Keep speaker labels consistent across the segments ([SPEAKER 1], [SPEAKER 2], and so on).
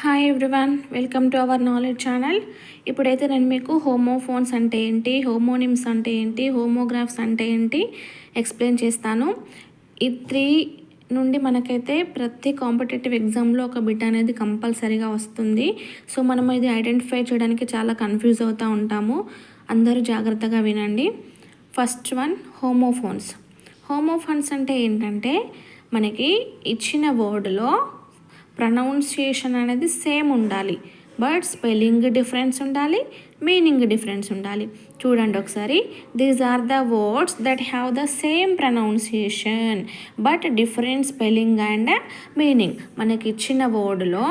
[SPEAKER 1] Hi everyone, welcome to our knowledge channel. ఇప్పుడైతే నేను మీకు హోమోఫోన్స్ అంటే ఏంటి, హోమోనిమ్స్ అంటే ఏంటి, హోమోగ్రాఫ్స్ అంటే ఏంటి ఎక్స్ప్లెయిన్ చేస్తాను. ఈ 3 నుండి మనకైతే ప్రతి కాంపిటేటివ్ ఎగ్జామ్లో ఒక బిట్ అనేది కంపల్సరీగా వస్తుంది. సో మనం ఇది ఐడెంటిఫై చేయడానికి చాలా కన్ఫ్యూజ్ అవుతూ ఉంటాము. అందరూ జాగ్రత్తగా వినండి. First one, homophones. హోమోఫోన్స్ అంటే ఏంటంటే మనకి ఇచ్చిన వర్డ్లో ప్రొనౌన్సియేషన్ అనేది సేమ్ ఉండాలి, బట్ స్పెల్లింగ్ డిఫరెన్స్ ఉండాలి, మీనింగ్ డిఫరెన్స్ ఉండాలి. చూడండి ఒకసారి. These are the words that have the same pronunciation but different spelling and meaning. మనకి ఇచ్చిన వర్డ్లో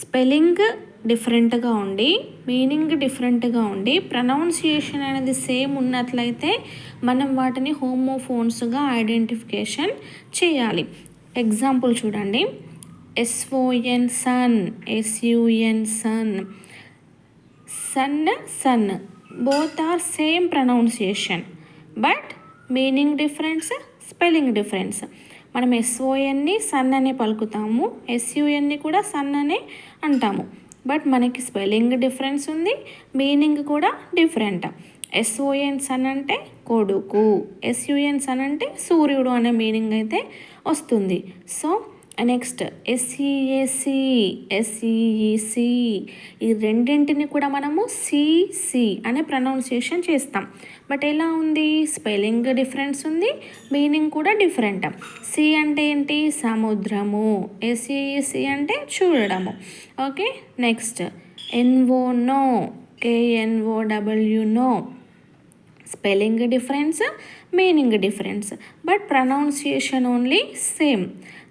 [SPEAKER 1] స్పెల్లింగ్ డిఫరెంట్గా ఉండి, మీనింగ్ డిఫరెంట్గా ఉండి, ప్రొనౌన్సియేషన్ అనేది సేమ్ ఉన్నట్లయితే మనం వాటిని హోమోఫోన్స్గా ఐడెంటిఫికేషన్ చేయాలి. ఎగ్జాంపుల్ చూడండి. SON son, SUN sun, sun sun, both are same pronunciation but meaning difference, spelling difference. మనం SONని సన్ అని పలుకుతాము, SUNని కూడా సన్ అనే అంటాము, బట్ మనకి స్పెల్లింగ్ డిఫరెన్స్ ఉంది, మీనింగ్ కూడా డిఫరెంట్. SON సన్ అంటే కొడుకు, SUN సన్ అంటే సూర్యుడు అనే మీనింగ్ అయితే వస్తుంది. సో నెక్స్ట్ SEAC, SEEC, ఈ రెండింటిని కూడా మనము CC అనే ప్రొనౌన్సియేషన్ చేస్తాం. బట్ ఎలా ఉంది? స్పెల్లింగ్ డిఫరెన్స్ ఉంది, మీనింగ్ కూడా డిఫరెంట్. సి అంటే ఏంటి? సముద్రము. SEEC అంటే చూడడము. Okay. Next NO no, KNOW know. Spelling difference, meaning difference, but pronunciation only same.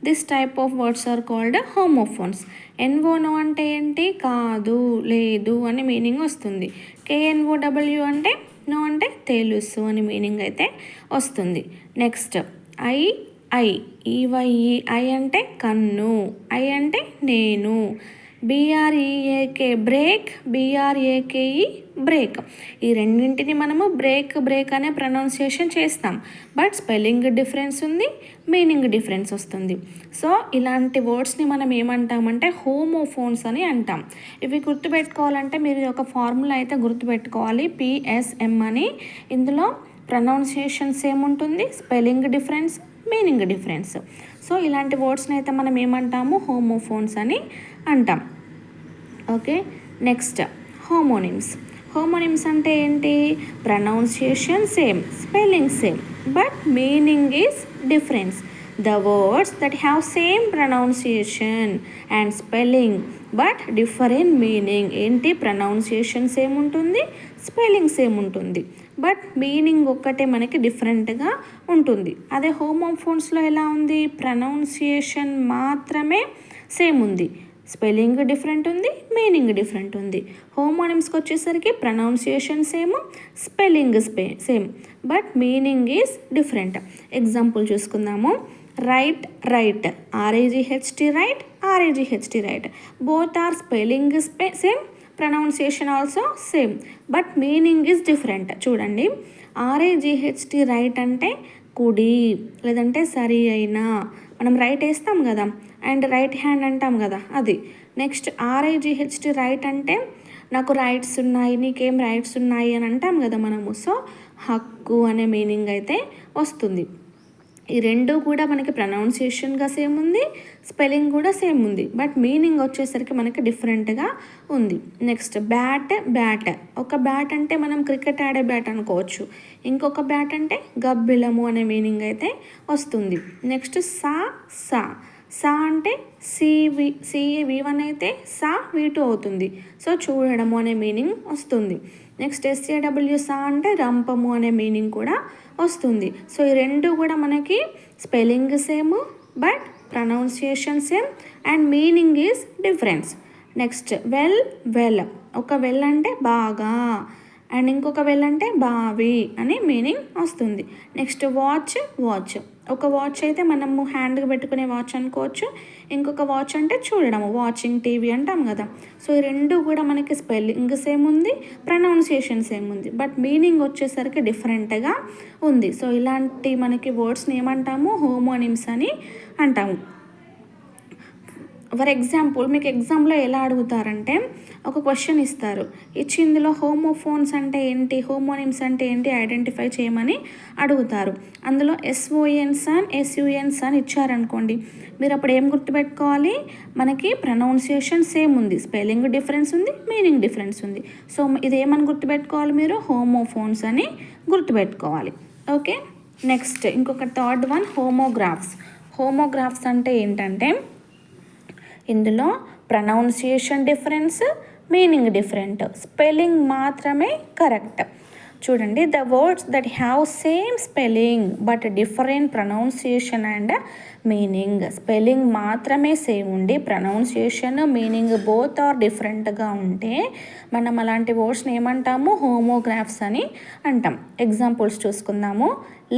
[SPEAKER 1] This type of words are called homophones. NO అంటే ఏంటి? కాదు, లేదు అని మీనింగ్ వస్తుంది. KNOW అంటే నో అంటే తెలుసు అని మీనింగ్ అయితే వస్తుంది. నెక్స్ట్ EYE అంటే కన్ను, I అంటే నేను. BREAK break, BRAKE break. ఈ రెండింటిని మనము బ్రేక్ అనే ప్రొనౌన్సియేషన్ చేస్తాం, బట్ స్పెల్లింగ్ డిఫరెన్స్ ఉంది, మీనింగ్ డిఫరెన్స్ వస్తుంది. సో ఇలాంటి వర్డ్స్ని మనం ఏమంటామంటే హోమోఫోన్స్ అని అంటాం. ఇవి గుర్తుపెట్టుకోవాలంటే మీరు ఒక ఫార్ములా అయితే గుర్తుపెట్టుకోవాలి, PSM అని. ఇందులో ప్రొనౌన్సియేషన్ సేమ్ ఉంటుంది, spelling difference, meaning difference. So ఇలాంటి వర్డ్స్ని అయితే మనం ఏమంటాము? హోమోఫోన్స్ అని అంటాం. ఓకే. Next homonyms. హోమోనిమ్స్ అంటే ఏంటి? Pronunciation same, spelling same, but meaning is difference. The words that have same pronunciation and spelling but different meaning. ఏంటి? ప్రొనౌన్సియేషన్ సేమ్ ఉంటుంది, స్పెల్లింగ్ సేమ్ ఉంటుంది, బట్ మీనింగ్ ఒక్కటే మనకి డిఫరెంట్గా ఉంటుంది. అదే హోమోఫోన్స్లో ఎలా ఉంది? ప్రొనౌన్సియేషన్ మాత్రమే సేమ్ ఉంది, స్పెల్లింగ్ డిఫరెంట్ ఉంది, మీనింగ్ డిఫరెంట్ ఉంది. హోమోనిమ్స్కి వచ్చేసరికి pronunciation same, spelling same, but meaning is different. Example చూసుకుందాము. Right, RIGHT right, RAGHT right. Both are spelling same, pronunciation also same, but meaning is different. చూడండి. RAGHT right అంటే కుడి, లేదంటే సరి అయినా. మనం రైట్ వేస్తాం కదా, అండ్ రైట్ హ్యాండ్ అంటాం కదా, అది. నెక్స్ట్ RIGHT రైట్ అంటే నాకు రైట్స్ ఉన్నాయి, నీకేం రైట్స్ ఉన్నాయి అని అంటాం కదా మనము. సో హక్కు అనే మీనింగ్ అయితే వస్తుంది. ఈ రెండు కూడా మనకి ప్రొనౌన్సియేషన్గా సేమ్ ఉంది, స్పెల్లింగ్ కూడా సేమ్ ఉంది, బట్ మీనింగ్ వచ్చేసరికి మనకి డిఫరెంట్గా ఉంది. Next bat. ఒక బ్యాట్ అంటే మనం క్రికెట్ ఆడే బ్యాట్ అనుకోవచ్చు, ఇంకొక బ్యాట్ అంటే గబ్బిలము అనే మీనింగ్ అయితే వస్తుంది. నెక్స్ట్ సా అంటే CV1 అయితే సా V2 అవుతుంది. సో చూడడము అనే మీనింగ్ వస్తుంది. నెక్స్ట్ SAW సా అంటే రంపము అనే మీనింగ్ కూడా వస్తుంది. సో ఈ రెండు కూడా మనకి spelling same, but pronunciation same and meaning is difference. Next well. ఒక వెల్ అంటే బాగా, అండ్ ఇంకొక వెల్ అంటే బావి అని మీనింగ్ వస్తుంది. Next watch. ఒక వాచ్ అయితే మనము హ్యాండ్కి పెట్టుకునే వాచ్ అనుకోవచ్చు, ఇంకొక వాచ్ అంటే చూడడము, వాచింగ్ టీవీ అంటాం కదా. సో ఈ రెండు కూడా మనకి స్పెల్లింగ్ సేమ్ ఉంది, ప్రొనౌన్సియేషన్ సేమ్ ఉంది, బట్ మీనింగ్ వచ్చేసరికి డిఫరెంట్గా ఉంది. సో ఇలాంటి మనకి వర్డ్స్ని ఏమంటాము? హోమోనిమ్స్ అని అంటాము. ఫర్ ఎగ్జాంపుల్ మీకు ఎగ్జామ్లో ఎలా అడుగుతారంటే ఒక క్వశ్చన్ ఇస్తారు, ఇచ్చి ఇందులో హోమోఫోన్స్ అంటే ఏంటి, హోమోనిమ్స్ అంటే ఏంటి ఐడెంటిఫై చేయమని అడుగుతారు. అందులో ఎస్ఓఎన్స్ అండ్ ఎస్యుఎన్స్ అని ఇచ్చారనుకోండి, మీరు అప్పుడు ఏం గుర్తుపెట్టుకోవాలి, మనకి ప్రొనౌన్సియేషన్ సేమ్ ఉంది, స్పెల్లింగ్ డిఫరెన్స్ ఉంది, మీనింగ్ డిఫరెన్స్ ఉంది. సో ఇదేమని గుర్తుపెట్టుకోవాలి, మీరు హోమోఫోన్స్ అని గుర్తుపెట్టుకోవాలి. ఓకే, నెక్స్ట్ ఇంకొక థర్డ్ వన్ హోమోగ్రాఫ్స్. హోమోగ్రాఫ్స్ అంటే ఏంటంటే ఇందులో pronunciation difference, meaning different, spelling మాత్రమే కరెక్ట్. చూడండి, the words that have same spelling but different pronunciation and meaning. Spelling మాత్రమే సేమ్ ఉండి ప్రొనౌన్సియేషన్, మీనింగ్ బోత్ ఆర్ డిఫరెంట్గా ఉంటే మనం అలాంటి వర్డ్స్ని ఏమంటాము, హోమోగ్రాఫ్స్ అని అంటాం. ఎగ్జాంపుల్స్ చూసుకుందాము.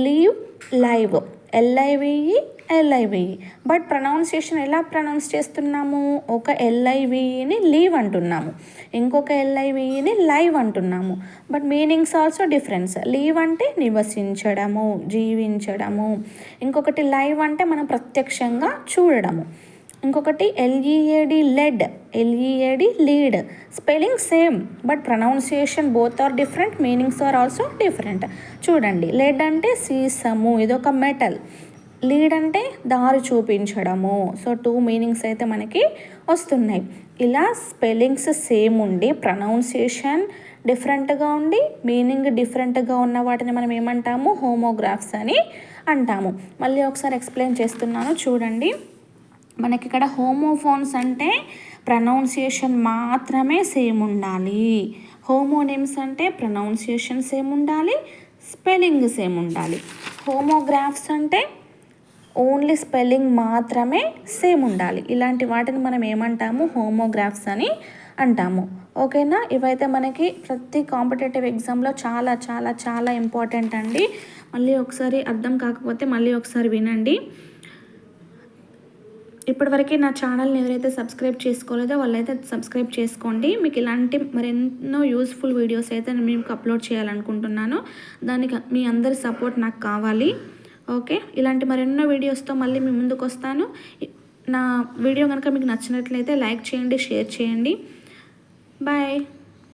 [SPEAKER 1] Leave, live, L I V E, but pronunciation ఎలా ప్రొనౌన్స్ చేస్తున్నాము, ఒక ఎల్ఐవిఈని లీవ్ అంటున్నాము, ఇంకొక ఎల్ఐవిఈని లైవ్ అంటున్నాము, but meanings also difference. Leave అంటే నివసించడము, జీవించడము, ఇంకొకటి లైవ్ అంటే మనం ప్రత్యక్షంగా చూడడము, ఇంకొకటి L E A D lead. Spelling same but pronunciation both are different, meanings are also different. చూడండి, లెడ్ అంటే సీసము, ఇదొక మెటల్, లీడ్ అంటే దారి చూపించడము. సో 2 మీనింగ్స్ అయితే మనకి వస్తున్నాయి. ఇలా స్పెల్లింగ్స్ సేమ్ ఉండి ప్రొనౌన్సియేషన్ డిఫరెంట్గా ఉండి మీనింగ్ డిఫరెంట్గా ఉన్న వాటిని మనం ఏమంటాము, హోమోగ్రాఫ్స్ అని అంటాము. మళ్ళీ ఒకసారి ఎక్స్ప్లెయిన్ చేస్తున్నాను చూడండి. మనకి ఇక్కడ హోమోఫోన్స్ అంటే ప్రొనౌన్సియేషన్ మాత్రమే సేమ్ ఉండాలి, హోమోనిమ్స్ అంటే ప్రొనౌన్సియేషన్ సేమ్ ఉండాలి, స్పెల్లింగ్ సేమ్ ఉండాలి. హోమోగ్రాఫ్స్ అంటే ఓన్లీ స్పెల్లింగ్ మాత్రమే సేమ్ ఉండాలి. ఇలాంటి వాటిని మనం ఏమంటాము, హోమోగ్రాఫ్స్ అని అంటాము. ఓకేనా, ఇవైతే మనకి ప్రతి కాంపిటేటివ్ ఎగ్జామ్లో చాలా చాలా చాలా ఇంపార్టెంట్ అండి. మళ్ళీ ఒకసారి అర్థం కాకపోతే మళ్ళీ ఒకసారి వినండి. ఇప్పటివరకు నా ఛానల్ని ఎవరైతే సబ్స్క్రైబ్ చేసుకోలేదో వాళ్ళైతే సబ్స్క్రైబ్ చేసుకోండి. మీకు ఇలాంటి మరెన్నో యూస్ఫుల్ వీడియోస్ అయితే నేను మీకు అప్లోడ్ చేయాలనుకుంటున్నాను. దానికి మీ అందరి సపోర్ట్ నాకు కావాలి. ఓకే, ఇలాంటి మరెన్నో వీడియోస్తో మళ్ళీ మీ ముందుకు వస్తాను. నా వీడియో కనుక మీకు నచ్చినట్లయితే లైక్ చేయండి, షేర్ చేయండి. బాయ్.